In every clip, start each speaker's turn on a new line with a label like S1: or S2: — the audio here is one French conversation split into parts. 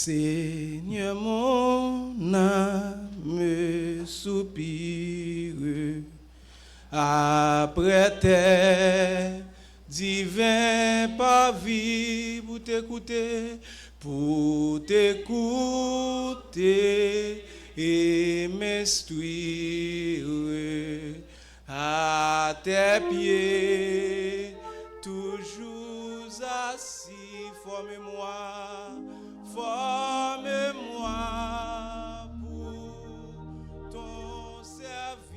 S1: Seigneur, mon âme soupire après tes divins pavis pour t'écouter et m'instruire à tes pieds, toujours assis, forme-moi pour ton service,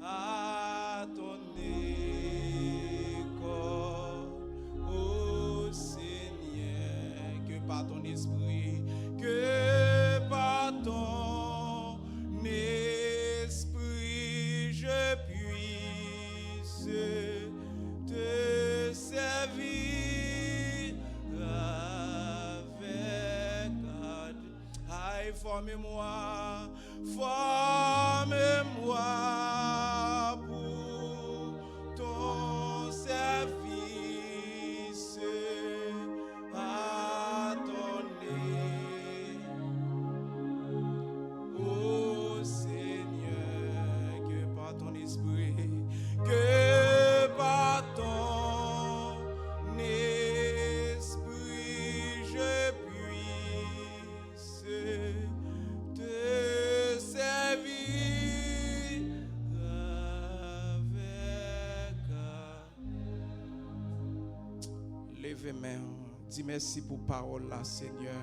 S1: à ton école, ô Seigneur, que par ton esprit, je puisse te servir avec aïe, forme-moi pour ton service, à ton ô Seigneur, que par ton esprit, que par ton esprit je puisse te servir avec. Lève main, dis merci pour parole là, Seigneur.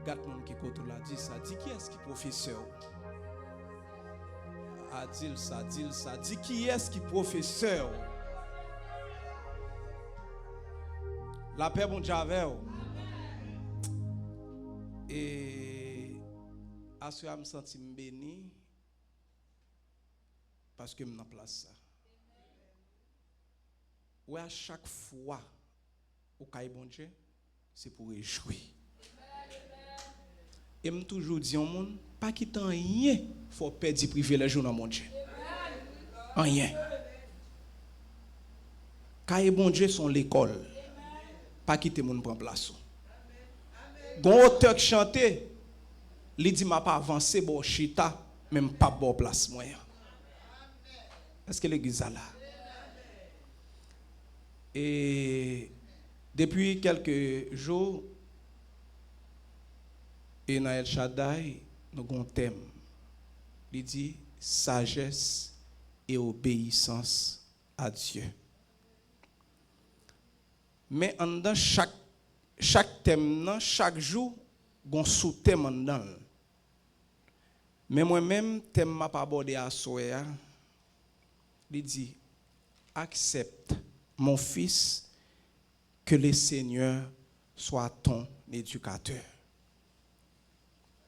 S1: Garde mon qui côté là, dis ça. Dis qui est-ce qui professeur? Ah, dis ça. Dis qui est-ce qui professeur? La paix bon Dieu avec. Et à ce moment, je me sens béni parce que je suis en place ça. Ouais, à chaque fois au caille bon Dieu, c'est pour réjouir. Et je toujours dit au monde, pas quitter rien, faut perdre du privilège dans mon Dieu. Rien. Caille bon Dieu sont l'école. Pas quitter mon prendre place. Gon auteur qui chantait, il dit m'a pas avancé bon chita, même pas bon place moyen. Est-ce que l'église a là? Et depuis quelques jours, et dans El Shaddai, nous avons un thème. Il dit sagesse et obéissance à Dieu. Mais dans chaque thème, chaque jour, il y a un sous-thème dedans. Mais moi-même, thème m'a pas abordé à soya. Il dit accepte, mon fils, que le Seigneur soit ton éducateur.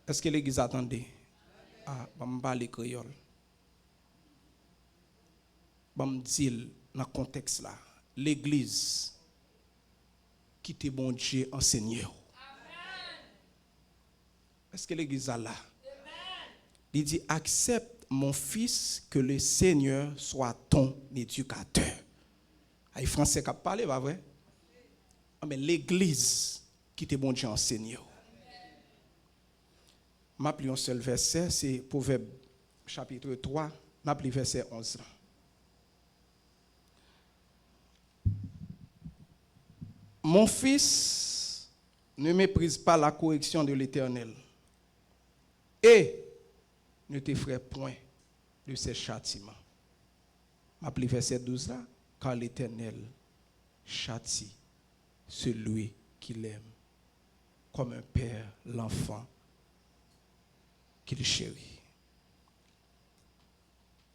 S1: Est-ce que l'église attendait? Ah, je vais parler créole. Je vais dire dans le contexte là. L'église qui te bon Dieu enseigné. Est-ce que l'église a là? Il dit accepte mon fils que le Seigneur soit ton éducateur. Les Français qui parlent, pas vrai? Mais l'église qui te bon Dieu enseigné. Je pris un seul verset, c'est Proverbe chapitre 3, je pris verset 11. Mon fils, ne méprise pas la correction de l'Éternel et ne t'effraie point de ses châtiments. Je pris verset 12 là, car l'Éternel châtie celui qui l'aime, comme un père l'enfant qu'il chérit.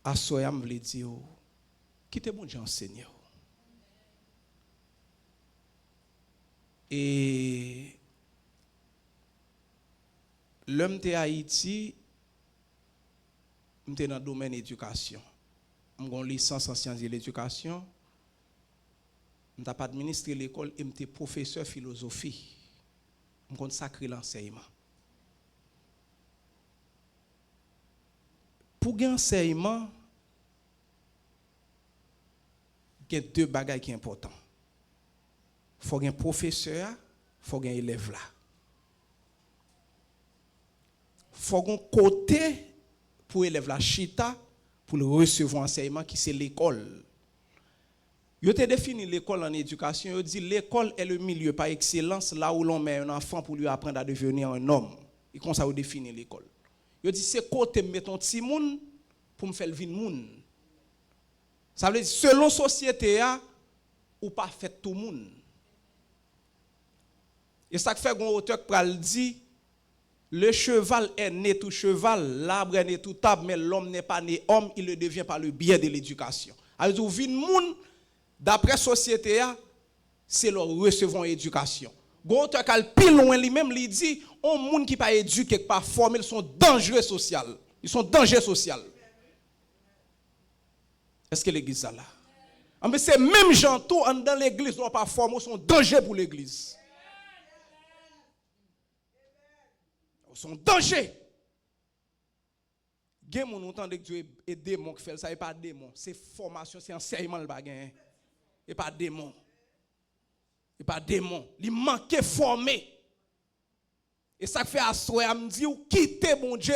S1: À soya me veut dire qui te bon Dieu enseigne. Et l'homme de Haïti, m'était dans le domaine éducation. J'ai une licence en sciences de l'éducation. Je n'ai pas administré l'école et j'étais professeur de philosophie. Je consacré l'enseignement. Pour un enseignement, il y a deux bagages qui sont importants. faut un professeur, faut un élève là. Faut un côté pour élève la chita pour le recevoir enseignement qui c'est l'école. Yo te défini l'école en éducation, yo dit l'école est le milieu par excellence là où l'on met un enfant pour lui apprendre à devenir un homme. Et comme ça, on définit l'école. Yo dit c'est côté mettre ton petit monde pour me faire le vin monde. Ça veut dire selon société ou pas fait tout le monde. Et ça fait qu'on auteur qui pral dit le cheval est né tout cheval, l'arbre est né tout arbre, mais l'homme n'est pas né homme, il le devient par le biais de l'éducation. Alors vin monde d'après société c'est leur recevoir éducation. Gonteur kal pile loin lui-même lui dit on monde qui pas éduqué pas formé ils sont dangereux social. Ils sont danger social. Est-ce que l'église ça là? Mais c'est même gens tout dans l'église on pas formé sont danger pour l'église. Ils sont danger. Gen moun entend que Dieu est démon qui fait ça et pas démon, c'est formation, c'est enseignement le bagage. Et pas démon. Et pas démon, il manque formé. Et ça fait à soi me dit ou quitter mon Dieu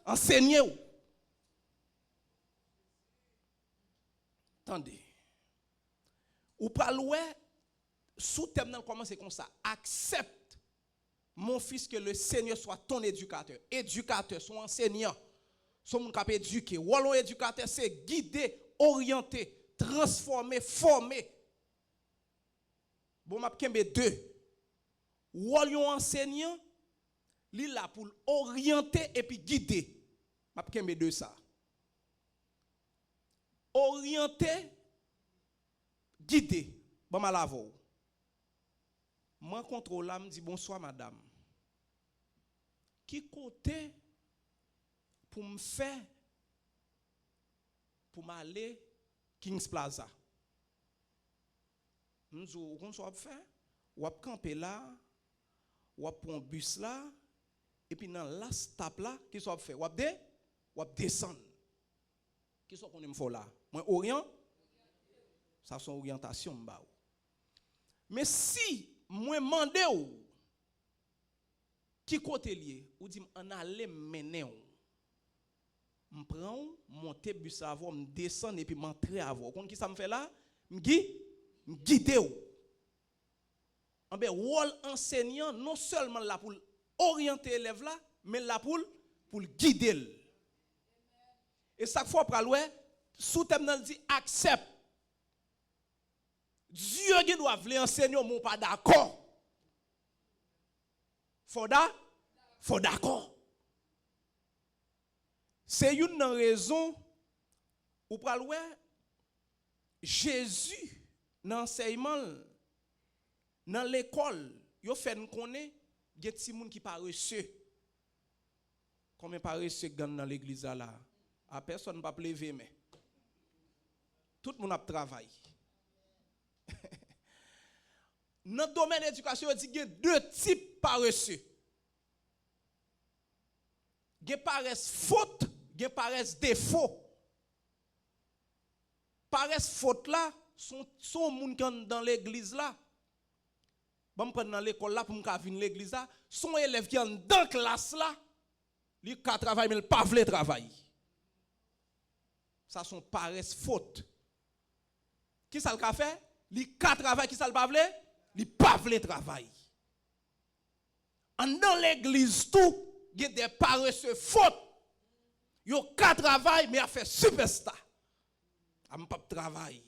S1: enseigner ou. Attendez. Ou pas loin sous thème commence comme ça. Accepte mon fils que le Seigneur soit ton éducateur. Éducateur, son enseignant. Son monde capable éduquer. Ou éducateur c'est guider, orienter, transformer, former. Bon, m'a kembe deux. Ou enseignant, li là pour orienter et puis guider. M'a kembe deux ça. Orienter, guider. Bon, ma lavo. Moi contrôle là, me dit bonsoir madame. Qui côté pour me faire pour m'aller Kings Plaza? Nous on soit faire, ou camper là, ou prendre un bus là, et puis dans la stop là, qui soit faire, ou descendre. Qui soit qu'on aime faire là? Moi orient, ça son orientation m'ba. Mais si moi mandé ou qui côté lié, ou dit on aller mener ou m'prend monter bus avant, me descendre et puis m'entrer avant. Qu'on qui ça me fait là? Guider ou. En ben rôle enseignant non seulement là pour orienter l'élève là, mais là pour guider. Et chaque fois pour aller sous thème nan dit accepte. Dieu qui doit vouloir enseigner mon pas d'accord. Faut d'accord. C'est une raison ou pour aller Jésus dans l'enseignement, dans l'école, yo fait nous connaître des petits moun qui paresseux. Combien paresseux dans l'église là? A personne pas lever mais tout le monde a travaillé. Dans le domaine de l'éducation, il y a deux types paresseux. Il y a paresse faute, il y a paresse défaut. Paresse faute là, sont moun qui dans l'église là. Bon prendre dans l'école là pour me venir l'église là, son élève qui en dans classe là, lui ka travaille mais il pas veut travailler. Ça sont paresse faute. Qui ça le ka fait? Lui ka travaille qui ça le pas veut? Lui pas veut travailler. En dans l'église tout, il y a des paresseux faute. Yo ka travaille mais a fait superstar. A pas travailler.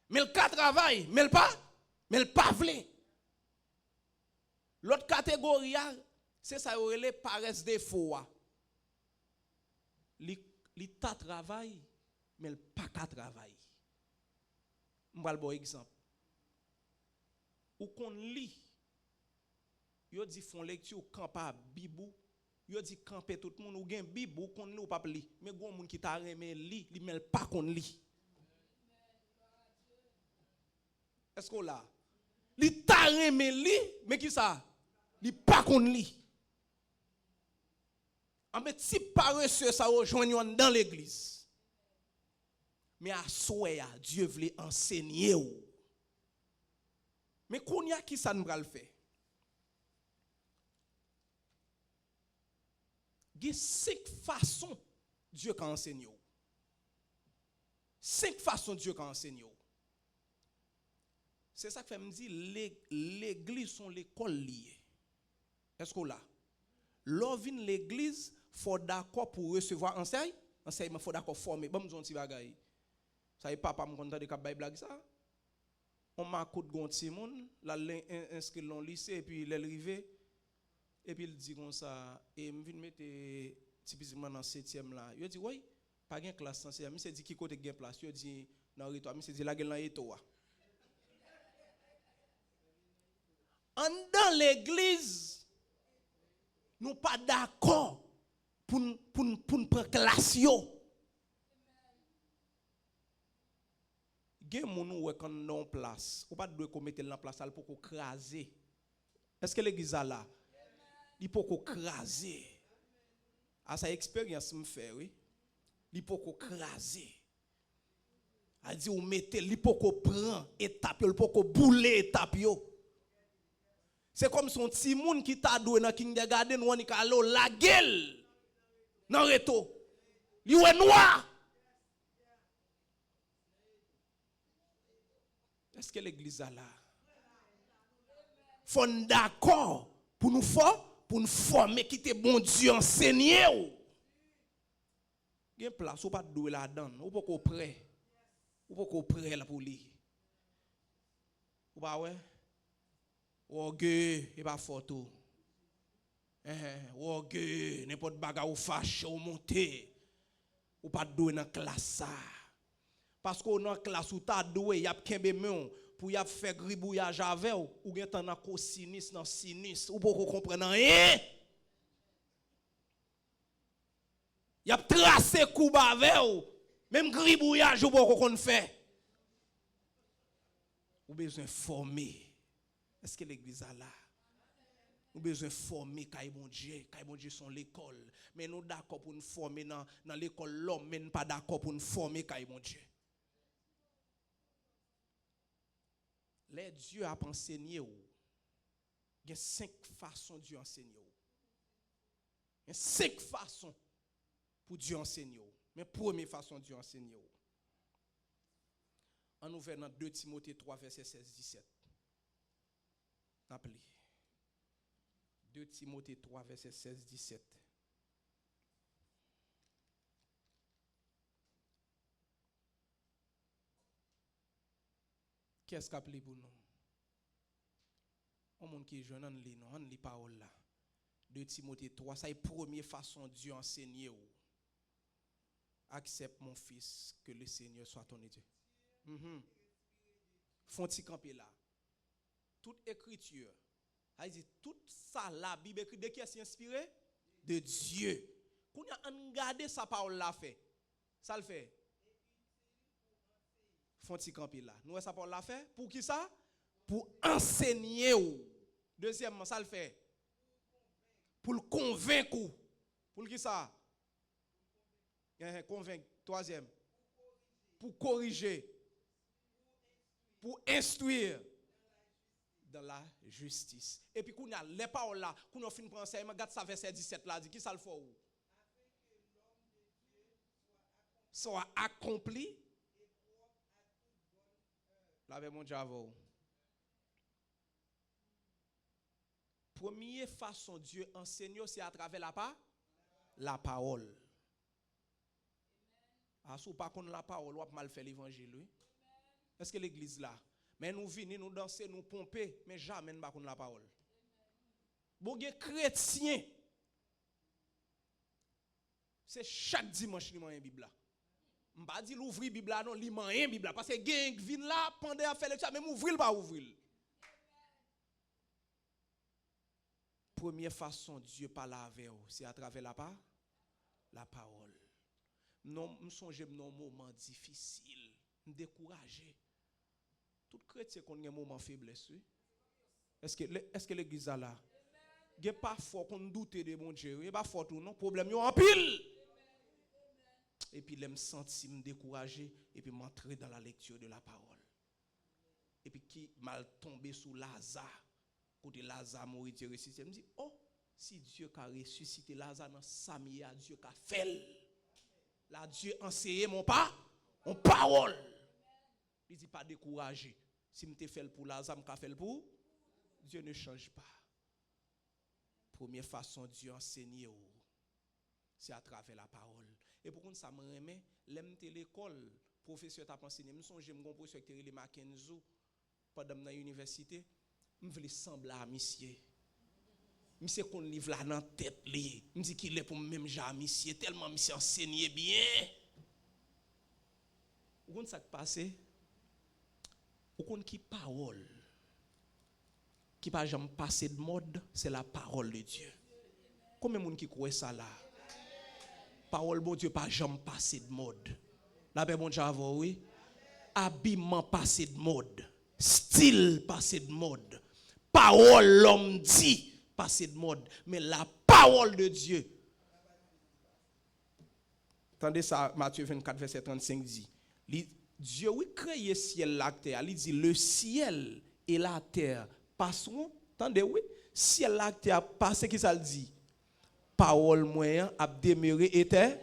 S1: Mais le ka travaille mais le pas veut. L'autre catégorie c'est ça les paresse défaut. Li ta travail mais le pas ka travail. M'val bon exemple. Ou qu'on lit yo dit font lecture campa bibou yo dit camper tout le monde ou gen bibou qu'on lit ou pas li mais gon moun qui t'a remé li mais pas qu'on lit. Est-ce qu'on là li t'a remé li mais qui ça li pas qu'on lit. En fait si paresseux ça rejoignent dans l'église. Mais à souhait Dieu voulait enseigner ou. Mais qu'on y a qui ça nous va le faire? Il y a 5 façons Dieu qui enseigne. 5 façons Dieu qui enseigne. C'est ça que fait me dire l'église sont l'école liée. Est-ce qu'on l'a? L'ovine l'église faut d'accord pour recevoir enseignement faut d'accord former. Bon m'on petit bagaille. Ça y papa me content de cap bail blague ça. On m'a coûte gon petit monde, là inscrit dans lycée et puis il est arrivé et puis il dit comme ça et me vinn mettre typiquement dans 7e là. Il dit oui, pas gain classe en 7e. Il dit qui côté gain place. Il dit dans rétoire, il dit la gain dans étoa. En dans l'église nous pas d'accord pour prendre classe yo. Gen moun ou quand non place, ou pas doit mettre en place pour qu'on craser. Est-ce que l'église a là? Il faut qu'on craser. À sa expérience me fait oui. Il faut qu'on craser. A dit ou mettez, il faut qu'on prend étape, il faut qu'on boule étape yo. C'est comme son petit moun qui t'a doué dans kindergarten ou on ka lo la gueule. Nan reto. Li ou noir. Est-ce que l'église a là? Faut d'accord pour nous former qui te bon Dieu enseigner ou. Gen place ou pas doué là-dedans, ou pas qu'on prêt. Ou pas qu'on prêt là pour lui. Ou pas ouais? Ou gueux, et pas photo. Ou gueux, n'importe bagarre ou fâche ou monter. Ou pas doué dans classe ça. Parce qu'on dans classe où ta doué, y a kembe men pour y a faire gribouillage avec ou gen tan nan cosinus nan sinus ou pour comprendre rien. Y a tracé coup avec ou même gribouillage ou pour qu'on fait. Ou besoin former. Est-ce que l'église a là? Nous besoin former kay bon Dieu sont l'école. Mais nous d'accord pour nous former dans l'école l'homme, mais pas d'accord pour nous former kay bon Dieu. Les dieux a enseigné ou. Il y a 5 façons Dieu enseigner ou. Il y a 5 façons pour Dieu enseigner ou. Mais première façon Dieu enseigner ou. En ouvert dans 2 Timothée 3 verset 16-17. Appelez. 2 Timothée 3 verset 16-17. Qu'est-ce qu'a appelé pour nous? On monde qui est jeune, on lit parole là. 2 Timothée 3, ça est la première façon Dieu enseigner ou. Accepte mon fils que le Seigneur soit ton Dieu. Font-ils camper là. Toute écriture, tout ça la Bible écrit de qui est inspiré? De Dieu. Quand on regarde sa parole là fait. Ça le fait. Font-ils camper là. Nous sa parole là fait pour qui ça? Pour enseigner ou. Deuxièmement, ça le fait. Pour le convaincre. Pour qui ça? Convaincre. Troisième. Pour corriger. Pour instruire. Dans la justice. Et puis, quand on a les paroles là, quand on finit par enseignement, regarde ça verset 17 là, dit qui ça le fait où? Soit accompli. Lavez mon diable. Première façon Dieu enseigne, c'est à travers la parole. Ah, si vous pas connaître la parole, vous mal fait l'évangile, oui. Est-ce que l'église là? Mais nous venons, nous danser, nous pomper, mais jamais nous ne connaître la parole. Bon, les chrétiens, c'est chaque dimanche qu'ils une Bible là. Je ne pas dire l'ouvrir Bible là, non, ils m'ont une Bible là. Parce que les gens viennent là, pendant à faire lecture, même ouvrir pas ouvrir. Première façon Dieu parle avec vous, c'est à travers la parole. Non, je songe dans un moment difficile, découragé. Tout chrétien qu'on a un moment faiblesse. Est-ce que l'église a là? Il n'y a pas fort qu'on doute de mon Dieu. Il n'y a pas fort tout non, problème en pile. Et puis, je me sens me décourager et puis m'entrer dans la lecture de la parole. et puis qui mal tombé sous Lazare. Côté Lazare mourir Dieu ressuscité. Je me dis oh si Dieu a ressuscité Lazare dans Samia, Dieu a fait. Là Dieu enseigné mon parole. Il dit pas décourager. Si me te fait pour Lazare, me fait pour Dieu ne change pas. Première façon Dieu enseigner c'est à travers la parole. Et pour ça me remet l'aime l'école, professeur t'a enseigné, me songe mon professeur qui est Mackenzie pendant dans l'université, me voulait sembler à monsieur. Monsieur qu'on livre là dans tête li, me dit qu'il est pour même genre monsieur tellement monsieur enseigné bien. Vous comprenez ça qui passe? Vous comprenez qui parole qui pas jamais passer de mode, c'est la parole de Dieu. Combien de monde qui croit ça là? Parole bon Dieu pas jamais passer de mode. La paix bon Dieu avant oui. Habillement passer de mode. Style passer de mode. Parole l'homme dit passer de mode, mais la parole de Dieu. Attendez ça Matthieu 24 verset 35 dit. Dieu oui créé ciel la terre, il dit le ciel et la terre passeront. Attendez oui, ciel la terre passe qui ça le dit. Parole moyen a demeuré était.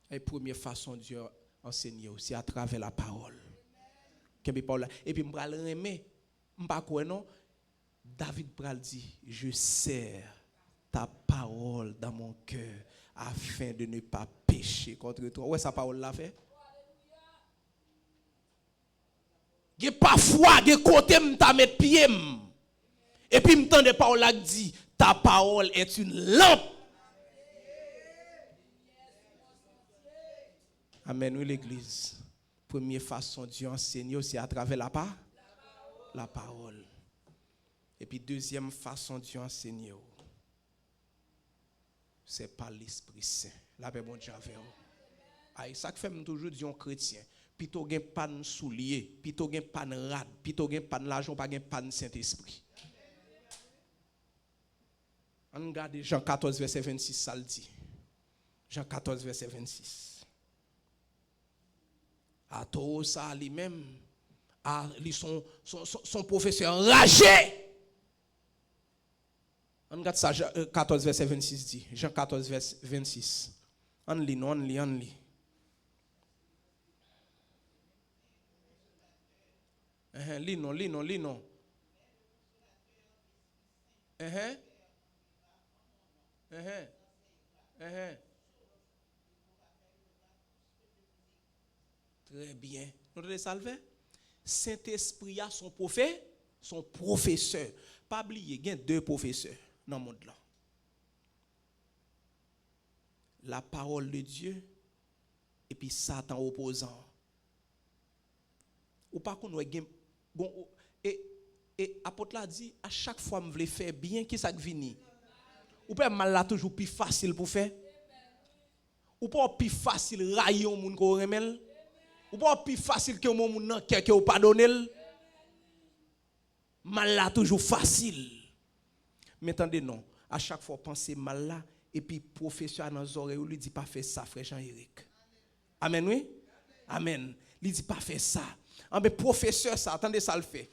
S1: Et première façon Dieu enseigner aussi à travers la parole. Et puis m'bral remet m'pa quoi non David bral dit je serre ta parole dans mon cœur afin de ne pas pécher contre toi. Ouais sa parole l'a fait. Ge parfois ge côté m'ta mettre pied et puis m'tende parole là dit ta parole est une lampe. Amen oui l'église. Première façon Dieu enseigne c'est à travers la parole. Et puis deuxième façon Dieu enseigne c'est par l'Esprit Saint. La paix bon Dieu avec vous. Aïe ça que fait toujours dire un chrétien, plutôt gen pan soulier, plutôt gen pan rad, plutôt gen pan l'argent pas gen pan Saint-Esprit. On regarde Jean 14 verset 26 ça le dit. Jean 14 verset 26. À tout ça lui-même, son professeur enragé. On regarde ça, Jean 14 verset 26 dit. Jean 14 verset 26. On lit. Lis non. Très bien. Nous devons salver. Saint-Esprit a son professeur. Pas oublier, il y a deux professeurs dans le monde là. La parole de Dieu et puis Satan opposant. Ou pas qu'on et apôtre l'a dit à chaque fois me voulait faire bien qui ça vini. Ou pas mal là toujours plus facile pour faire. Ou pas plus facile railler un monde ko remel. Ou pas plus facile que mon monde nan quelqu'un ou pardonner. Mal là toujours facile. Mais attendez non, à chaque fois penser mal là et puis professeur dans les oreilles lui dit pas faire ça frère Jean-Éric. Amen oui? Amen. Il dit pas faire ça. Mais professeur ça, attendez ça le fait.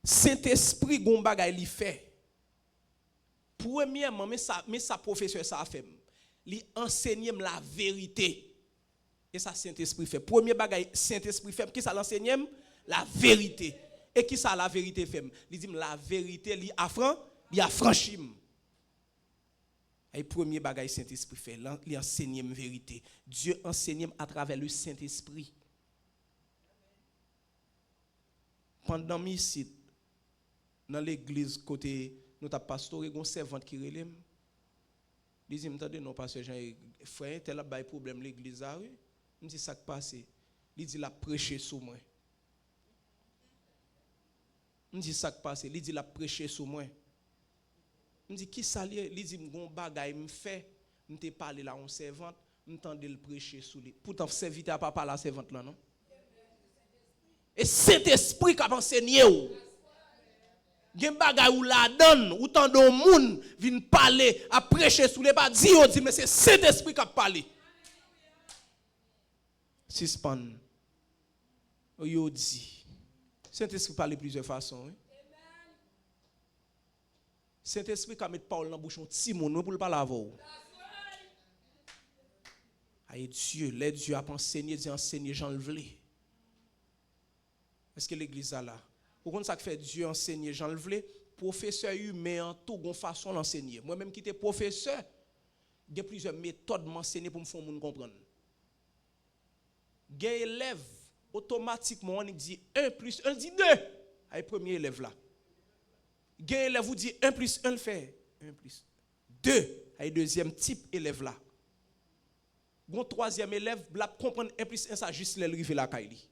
S1: Saint-Esprit gon bagay li fait. Premièrement mais ça professeur ça a fait. Il enseigne la vérité. Et ça Saint-Esprit fait. Premier bagay Saint-Esprit fait qui ça l'enseigne la vérité. Et qui ça la vérité fait? Il dit la vérité li affranchi. Et premier bagay Saint-Esprit fait, il enseigne la vérité. Dieu enseigne à travers le Saint-Esprit. Pendant ici dans l'église côté notre pasteur et gon servante qui relève. Il dit m'tendez non pasteur Jean frère tel a bail problème l'église a oui. Me dit ça qui passe. Il dit la prêcher sur moi. Me dit ça qui passe. Il dit la prêcher sur moi. Me dit qui ça lié? Il dit m'gon bagay me fait m'te parler là on servante m'tendez le prêcher sur lui. Pourtant serviteur pas parler la servante là non. Et Saint-Esprit qui a enseigné ou. Gen bagay ou la donne ou tant de monde vinn parler à prêcher sur les pas dit mais c'est Saint-Esprit qui a parlé. Suspend. Yo dit. Saint-Esprit parle de plusieurs façons. Oui? Saint-Esprit qui met Paul dans la bouche, petit monde pour le parler avant. Aïe Dieu, les dieux a enseigné, Dieu enseigné Jean le voulait. Est-ce que l'église a là? Pourquoi ça fait Dieu enseigner Jean le voulait? Professeur humain en tout gon façon l'enseigner. Moi-même qui était professeur, il y a plusieurs méthodes m'enseigner pour me faire comprendre. Il y a élève automatiquement on dit 1 plus 1 dit 2. Aïe premier élève là. Il y a élève vous dit 1 plus 1 le fait 1 plus 2. Aïe deuxième type élève là. Gon troisième élève la comprendre 1 plus 1 ça juste l'arriver la Kaili.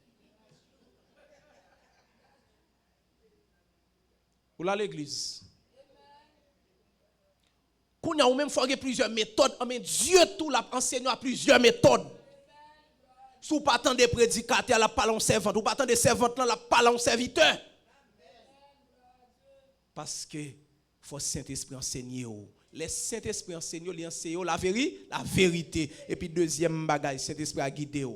S1: Ou là l'église. Qu'on a ou même faut plusieurs méthodes, mais Dieu tout l'a enseigné à plusieurs méthodes. Si vous pas attendre prédicateurs, la parole servante, ou pas attendre servante la parole serviteur. Parce que faut Saint-Esprit enseigner. Les Saint-Esprit enseignent, les enseignent la vérité. Et puis deuxième bagage, Saint-Esprit a guidé.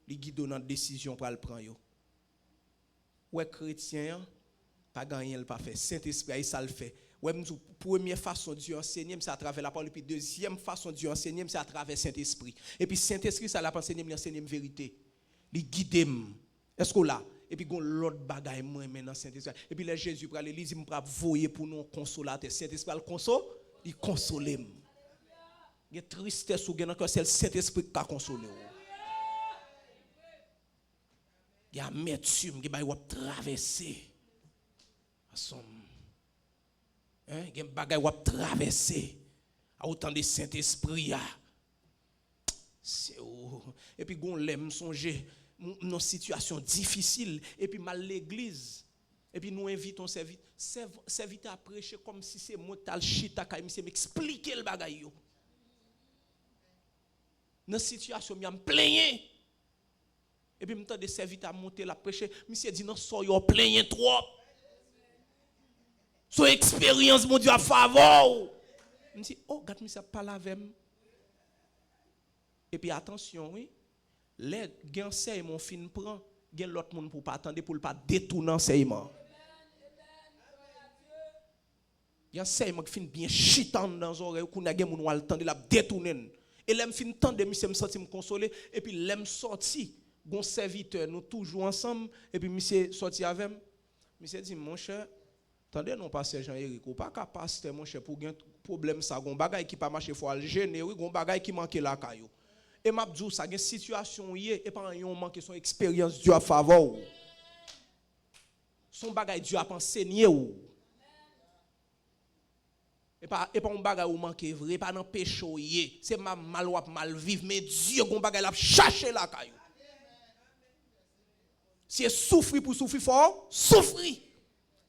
S1: Il guide dans la décision pour le prendre. Ouais chrétien pas gagner le pas fait Saint-Esprit ça le fait ouais première façon Dieu enseigner c'est à travers la parole puis deuxième façon Dieu enseigner c'est à travers Saint-Esprit et puis Saint-Esprit ça l'a enseigner il enseigne vérité il guide est-ce que là et puis gon l'autre bagaille moi maintenant Saint-Esprit et puis là Jésus pour aller il me pour voyer pour nous consolateur Saint-Esprit le console il consoler il y a tristesse ou gain encore c'est le Saint-Esprit qui a consolé. Il y a amertume qui va traverser. Il y a un bagage qui va traverser. À autant de Saint-Esprit. Et puis, on l'aime songer nos situations difficiles. Et puis, mal l'église. Et puis, nous invitons serviteur à prêcher comme si c'est motal chita kaim c'est m'expliquer le bagage. Dans situation, je me plains. Et puis, je me des serviteurs à monter la prêcher. Monsieur dit non, soyez plein trop. Son expérience, mon Dieu, à faveur. Je me dis, oh, regarde, monsieur, parle avec moi. Et puis, attention, oui. Les enseignements fin prend, il y a l'autre monde pour pas attendre, pour ne pas détourner l'enseignement. Il y a un enseignement qui fin bien chitant dans les oreilles, qu'on a des gens qui attendre, la détourner. Et là, je fin tendre, monsieur, me sentir me consoler. Et puis, l'aime sorti. Bon serviteur, nous toujours ensemble, et puis monsieur sorti avec moi. Monsieur dit, mon cher, attendez, non, pasteur Jean-Éric, ou pas qu'à pasteur, mon cher, pour un problème, ça, gon bagay qui pas marché, faut aller gêner, oui, gon bagay qui manque la caillou. Et m'a dit, ça, une situation, et pas un manque son expérience, Dieu a faveur. Son bagay, Dieu a enseigné. Et pas un bagay ou manque vrai, pas dans péché, c'est mal ou mal vivre, mais Dieu, gon bagay, l'a cherché la caillou. Si c'est souffrir pour souffrir fort, souffrir.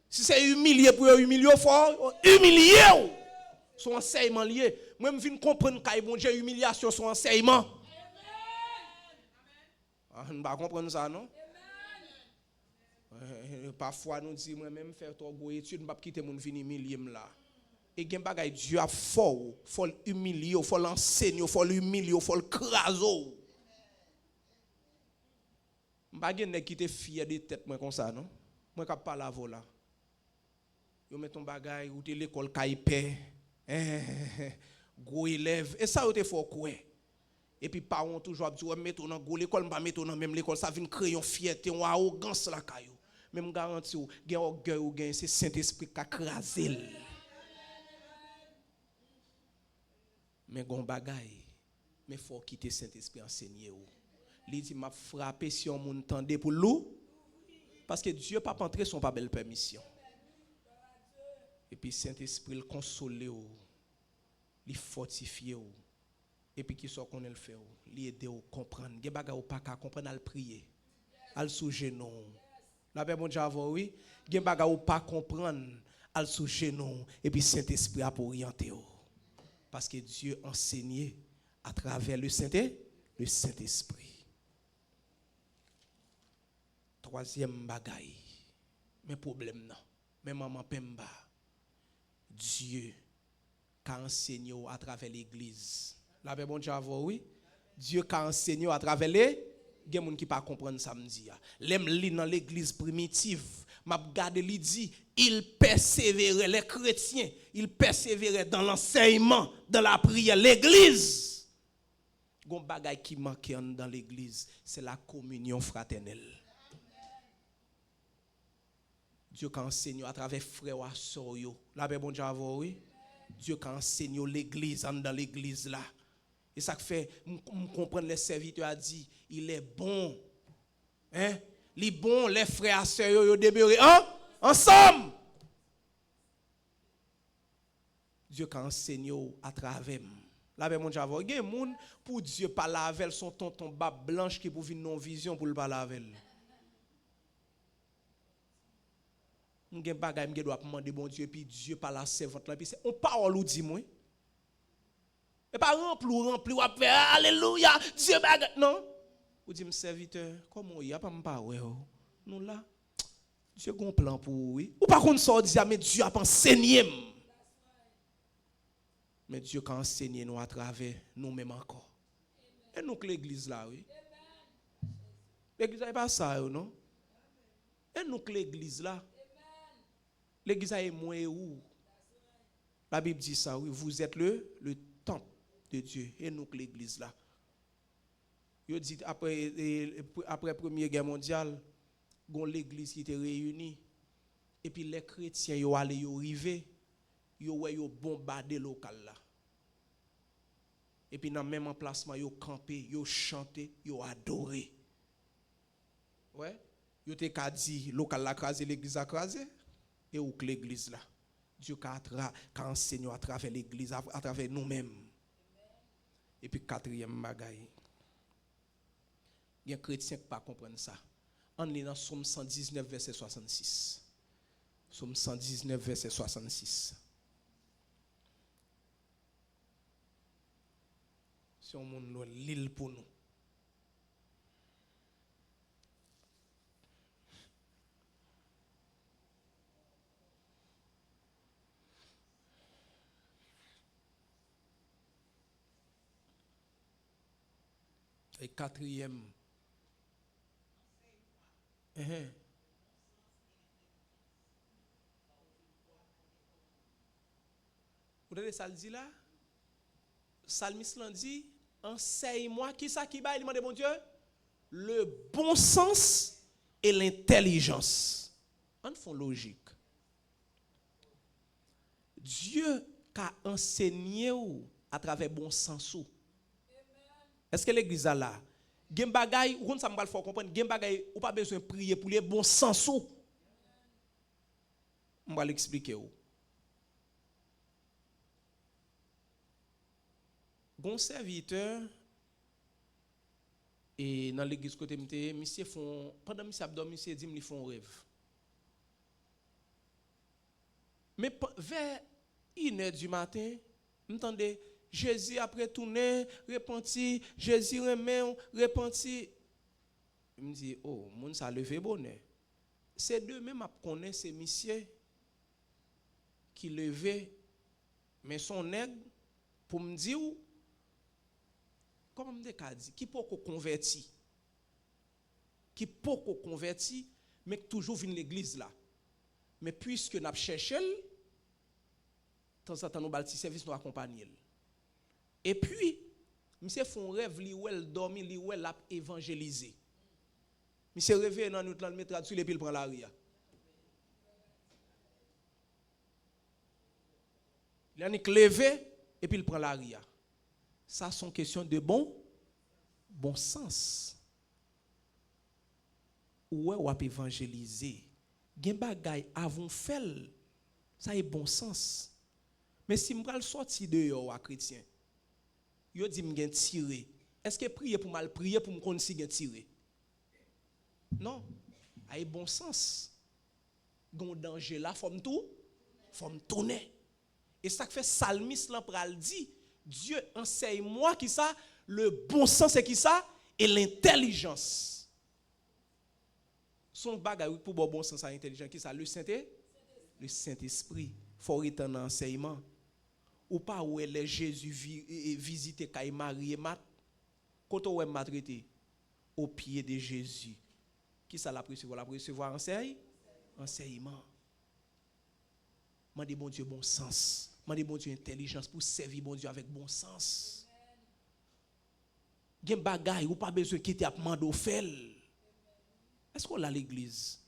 S1: Si c'est humilier pour humilier fort, humilier. Son enseignement lié. Moi, je viens comprendre que bon Dieu, humiliation, son enseignement. On ne va pas comprendre ça, non? Parfois, nous disons, moi-même, faire trop de études, je ne vais pas quitter mon venir humilier là. Et il y a des choses, Dieu a fort, il faut l'humilier, il faut l'enseigner, il faut l'humilier, il faut le craser. Je ne vais pas quitter fier de tête comme ça, non? Moi, je ne parle pas là. Je mets ton bagage, ou tu l'école caïpé, gros élève. Et ça, il faut quoi? Et puis, parents toujours disent, mettons dans l'école, je ne mettre dans même l'école, ça vient créer une fierté, une arrogance là, caillou. Mais je garantis, il y a un orgueil, c'est Saint-Esprit qui a crasé. Mais il y a un bagage, mais il faut quitter Saint-Esprit enseigner. Il dit, m'a frappé si on m'entendait pour l'eau. Parce que Dieu n'a pas entré son pas belle permission. Et puis Saint-Esprit le console, le fortifie. Et puis qui soit qu'on le fait, l'aider à comprendre. Il y a des choses pas qu'à comprendre, à le prier. À le sous genou. La paix, bon Dieu, oui. Il y a des choses pas comprendre, à le sous genou. Et puis Saint-Esprit a pour orienter. Parce que Dieu enseignait à travers le Saint-Esprit. Troisième bagaille, mais problème non, mais maman Pemba, Dieu qui a enseigné à travers l'église. La paix bon Dieu, oui. Dieu qui a enseigné à travers Il y a des gens qui ne comprennent pas ça. L'aime li dans l'église primitive, m'a regardé li dit, il persévérait, les chrétiens, ils persévéraient dans l'enseignement, dans la prière, l'église. Gon bagay qui manque dans l'église, c'est la communion fraternelle. Dieu qui enseigne à travers frères et sœurs. La paix bon Dieu oui. Dieu qui enseigne l'église dans l'église là. Et ça fait comprendre les serviteurs a dit, il est bon. Hein? Il est bon les frères et sœurs yo demeurer ensemble. Dieu qui enseigne à travers. La paix mon Dieu il y a des gens pour Dieu pas laver son tonton bas blanche qui pour vivre non vision pour le pas laver. M'gen bagay m'gen doit demander bon Dieu puis Dieu par la servante là puis c'est on parole ou dit moi et pas rempli ou faire alléluia Dieu bagay non ou dit me serviteur comment y a pas me pas ouais nous là Dieu gon plan pour oui ou pas qu'on sort dire mais Dieu a enseigné mais Dieu a enseigné nous à travers nous mêmes encore et nous que l'église là oui l'église est pas ça non et nous que l'église là l'église est moins où la Bible dit ça, oui, vous êtes le temple de Dieu et nous que l'église là. Il dit après la Première Guerre mondiale, l'église qui était réunie et puis les chrétiens yo allé yo rivé, yo bombardé local là. Et puis dans le même emplacement yo campé, yo chanté, yo adoré. Ouais, yo te ka dit local la crasé l'église a crasé. Et où que l'église là, Dieu qui enseigne à travers l'église, à travers nous-mêmes. Et puis quatrième bagaille, il y a un chrétien qui ne pas comprendre ça. On est dans Somme 119 verset 66. Somme 119 verset 66. Si on monde l'île pour nous. Et quatrième. Vous avez ça dit là? Salmiste l'a dit, enseigne-moi qui ça qui va il demande mon Dieu le bon sens et l'intelligence. En fond logique. Dieu a enseigné à travers bon sens. Est-ce que l'église a là? Gen bagay, ou ça me faut comprendre, gen bagay ou pas besoin de prier pour les bons sens. On va l'expliquer. Bon serviteur et dans l'église côté m'té, monsieur font pendant monsieur abdom monsieur dit me font rêve. Mais vers 1h du matin, m'entendez Jésus après tourner, repenti, Jésus remet, repenti. Il me dit, oh, moun ça levé bonheur. C'est deux même à connaître ces messieurs qui levaient, mais son nègre, pour me dire, comment me dit, qui peut converti, qui peut converti, mais toujours vient l'église là. Mais puisque nous avons cherché, de temps en temps, nous avons le service, nous accompagnons. Et puis, monsieur font rêve, li ou elle dormi, li ou elle a évangélisé. Monsieur réveille dans notre mettre là-dessus et puis il prend la ria. Il a levé et puis il prend la ria. Ça sont questions de bon sens. Ou on peut évangéliser. Gen bagay avon fait, ça est bon sens. Mais si m'pral sorti dehors à chrétien, yo dit m'gen tirer. Est-ce que prier pour mal prier pour me connait si gen tirer? Non. A bon sens. Gon danger là, faut me tourner. Et ça fait psalmiste là pral dit, Dieu enseigne-moi qui ça, le bon sens c'est qui ça et l'intelligence. Son bagay pour bon sens et l'intelligence qui ça le Saint-Esprit. Faut retourner dans enseignement. Ou pas où est Jésus visiter Marie et Mat. Quand on est maltraité, au pied de Jésus. Qui ça l'a recevoir? La recevoir enseignement. Mandez bon Dieu bon sens. Mandez bon Dieu intelligence pour servir bon Dieu avec bon sens. Gen bagay ou pas besoin quitter à demander au fel. Est-ce qu'on a l'église?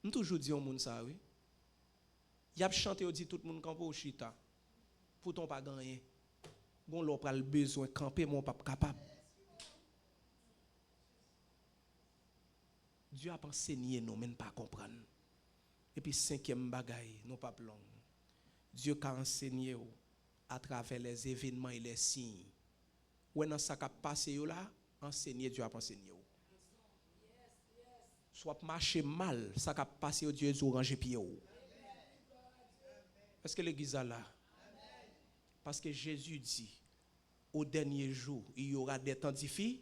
S1: Nous toujours dit au monde ça oui. Y a chanté, dit tout le monde campo au chita. Pourtant pas gagner. Bon l'on pas le besoin camper mon pas capable. Dieu a enseigné nous mais pas comprendre. Et puis cinquième bagaille, nous pas long. Dieu a enseigné à travers les événements et les signes. Ou dans ça qui a passé là, enseigner Dieu a enseigné. Soit marcher mal, ça qui a passé Dieu a ranger pied. Est-ce que l'église a là? Parce que Jésus dit, au dernier jour, il y aura des temps difficiles.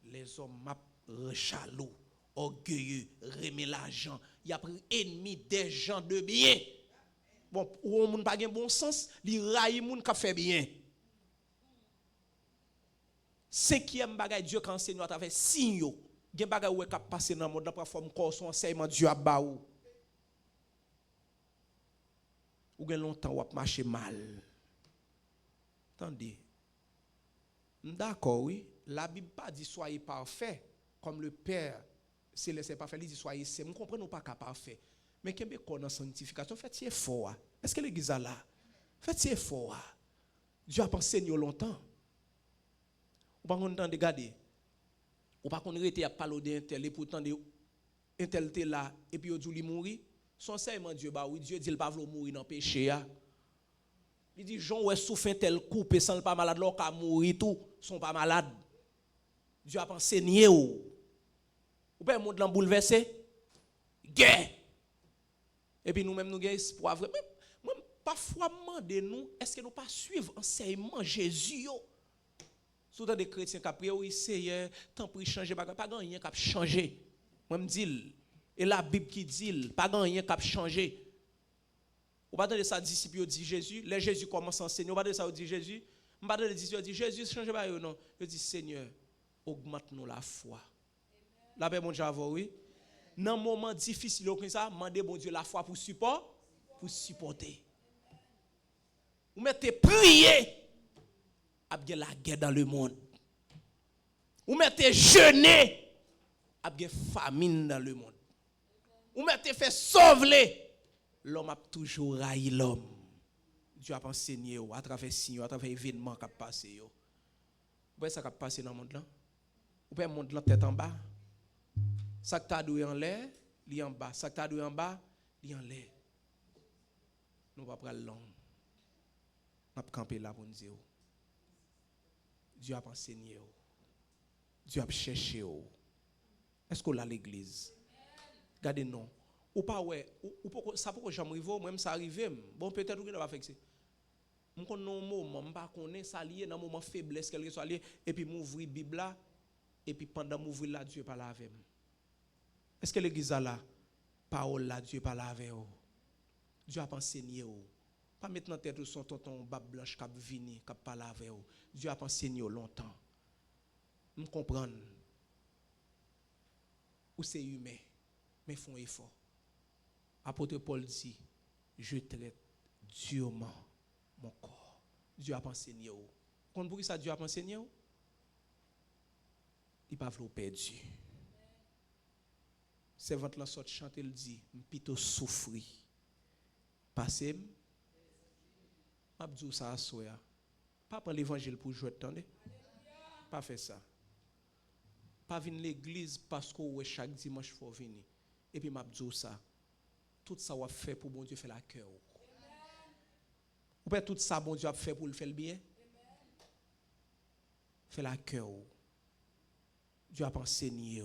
S1: Les hommes rechalou, orgueilleux, remet l'argent. Il y a pris ennemi des gens de bien. Bon, ou on n'a pas de bon sens, il raille moun qui fait bien. Cinquième bagage Dieu qui enseigne à travers signe. Gen bagay ou qui passer dans le monde pour forme corps son enseignement Dieu a ba ou. Ou gen longtemps ou a marché mal. Attendez. D'accord oui, la Bible pas dit soyez parfait comme le Père céleste est parfait, il dit soyez saint. Nous comprenons pas qu'à parfait. Mais qu'est-ce qu'on a sanctification faites effort. Est-ce que l'église a là? Faites effort. Dieu a enseigné longtemps. Ou pas content de regarder. Ou pas qu'on rete à parler d'un tel et pourtant un tel était là et puis on dit lui mourir. Son enseignement Dieu bah oui, Dieu dit il pas veut mourir dans péché. Il dit Jean ouais souffre un tel coup et sans pas malade là qu'à mourir tout, sont pas malades. Dieu a enseigné ou pas monde là bouleversé. Guerre. Et puis nous-mêmes nous gagne espoir vrai. Même parfois demander nous est-ce que nous pas suivre enseignement Jésus yo? Souvent des chrétiens qui prié oui Seigneur, tant pour changer pas rien qui a changé. Moi me dit et la Bible qui dit pas rien qui a changé. Ou pas de ça disciple dit Jésus, les Jésus commence à enseigner, ou pas de ça dit Jésus, on pas de disciple dit Jésus change pas non. Je dis Seigneur, augmente-nous la foi. La paix mon Dieu oui. Dans moment difficile comme ça, mandez bon Dieu la foi pour supporter. Vous mettez prier il y a la guerre dans le monde. Vous mettez jeûner, il y a famine dans le monde. Vous mettez fait sauver, l'homme a toujours raillé l'homme. Dieu a enseigné à travers signes, à travers événements qui ont passé. Vous voyez ça qui a passé dans le monde là? Vous voyez le monde là tête en bas? Ça qui t'a doué en l'air, il est en bas. Ça qui t'a doué en bas, il est en l'air. Nous ne pouvons pas prendre long. Nous allons camper là pour nous dire. Dieu a enseigné. Dieu a cherché. Est-ce qu'on a l'église? Regardez non. Ou pas ouais, ou ça pourquoi jamais arrivé, même ça arrive. Bon peut-être que va faire ça. Mon connais non moment, pas connais ça lié dans moment faiblesse quelque soit lié et puis m'ouvrir Bible là et puis pendant m'ouvrir là Dieu parle avec moi. Est-ce que l'église a là parole là Dieu parle avec vous? Dieu a enseigné vous. Pas maintenant tête son tonton bab blanche cap vini cap parler avec vous. Dieu a enseigné longtemps. Nous comprendre. Ou c'est humain mais font effort. Apôtre Paul dit je traite durement mon corps. Dieu a enseigné vous. Quand pour ça Dieu a enseigné vous? Il pas vouloir perdu. Servante la sorte chanter il dit plutôt souffrir. Passez m'a dit ça à soya. Pas prendre l'évangile pour jouer attendez. Pas faire ça. Pas venir l'église parce que chaque dimanche faut venir. Et puis m'a dit ça. Tout ça va faire pour bon Dieu faire la cœur. Ou pas tout ça bon Dieu a fait pour le faire le bien. Fait la cœur. Dieu a enseigné.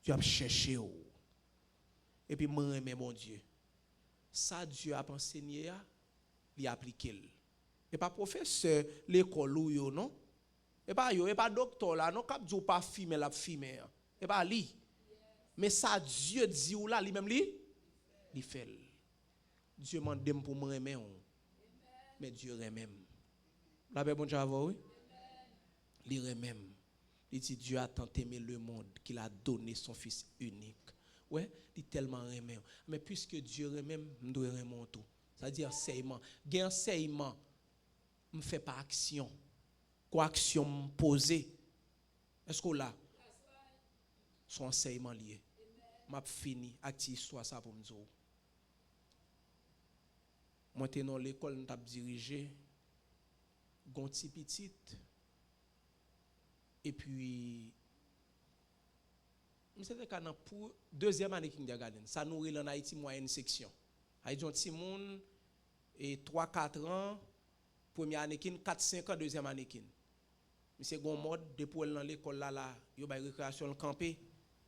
S1: Dieu a cherché. Et puis moi aimer mon Dieu. Ça Dieu a enseigné, il a appliqué. Et pas professeur l'école ou yo non. Et pas docteur là non cap dit pas fumer la fumer. Et pas li. Mais ça Dieu dit ou là lui même il fait. Dieu m'a demandé pour moi aimer. Mais Dieu aime. La paix bon Dieu oui. Il aime. Il dit Dieu a tant aimé le monde qu'il a donné son fils unique. Ouais, il tellement aimé. Mais puisque Dieu aime, je dois aimer tout. C'est-à-dire enseignement. Gain enseignement, me fait pas action. Quoi action me poser. Est-ce que là son enseignement lié. M'a fini active histoire ça pour me dire. Moi t'es dans l'école nous t'a dirigé gonti petite et puis c'était quand pour deuxième année kindergarten ça nous en Haïti moyenne section Haïti un petit monde et 3-4 ans première année kin 4-5 ans deuxième année kin monsieur gon mode depuis dans l'école là yo bay récréation le camper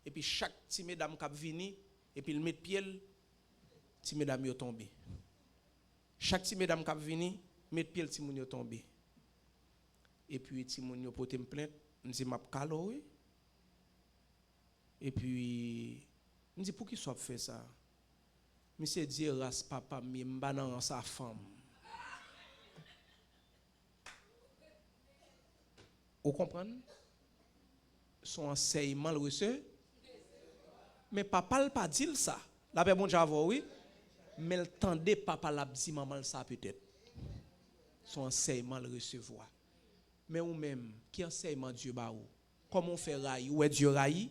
S1: et puis chaque petit mesdames qui vini et puis le met pied petit mesdames yo tombé chaque petit mesdames qui vini met pied petit moun yo tombé et puis petit moun yo porter plainte me dit m'a calo oui et puis me dit pour qui soit fait ça monsieur dit race papa mi m'banan sa femme vous comprenez son enseignement le reçu mais papa pas dit ça la paix bon j'avoue oui mais le tendait papa l'a dit maman ça peut-être son enseignement le recevoir mais ou même qui enseignement Dieu ba ou comment on fait raï ou est Dieu raï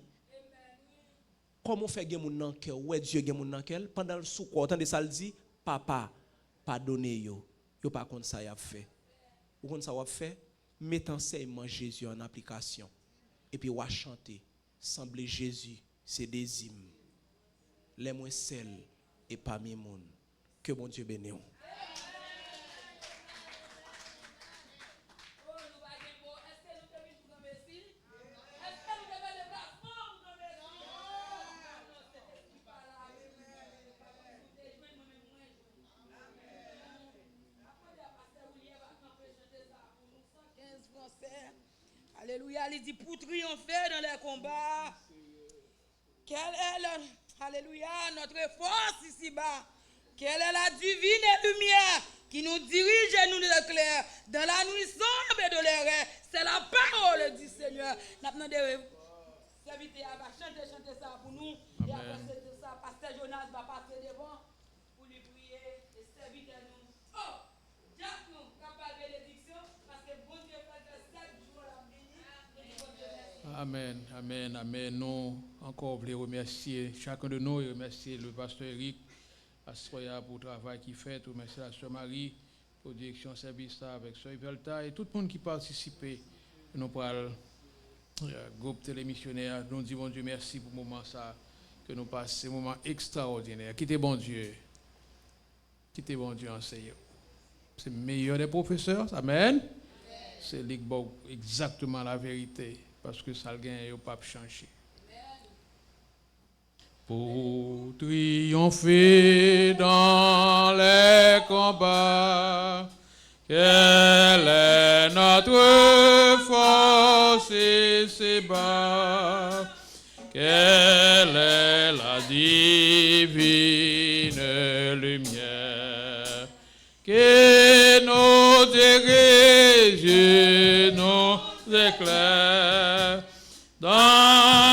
S1: comment on fait gen moun nan cœur ou est Dieu gen moun nan cœur pendant le sou quoi entendez ça le dit papa pardonnez yo pas comme ça y a fait ou comme ça y a fait mettez enseignement Jésus en application et puis ou chanter sembler Jésus c'est des hymnes les moins sel et parmi monde que bon Dieu bénisse.
S2: Alléluia, il dit pour triompher dans les combats. Quelle est alléluia, notre force ici-bas. Quelle est la divine lumière qui nous dirige et nous éclaire dans la nuit sombre et de l'air. C'est la parole du Seigneur. Nous demandons serviteur va chanter ça pour nous. Amen. Et après ça, pasteur Jonas va passer devant pour lui prier et servir nous. Oh, Jacques nous, capable de bénédiction, parce que bon Dieu fait 7 jours la béni.
S3: Amen, amen, amen. Nous encore voulons remercier chacun de nous et remercier le pasteur Eric, Assoya pour le travail qu'il fait, remercier la sœur Marie pour la direction service avec sœur Velta et tout le monde qui participait. Nous parlons groupe télémissionnaire. Nous disons bon Dieu merci pour le moment ça que nous passons, un moment extraordinaire. Quittez bon Dieu. Quittez bon Dieu enseignant. C'est le meilleur des professeurs. Amen. C'est exactement la vérité. Parce que ça ne gagne pas changer. Pour triompher dans les combats, quelle est notre force et ses bas, quelle est la divine lumière, que nous dirige, nous éclaire dans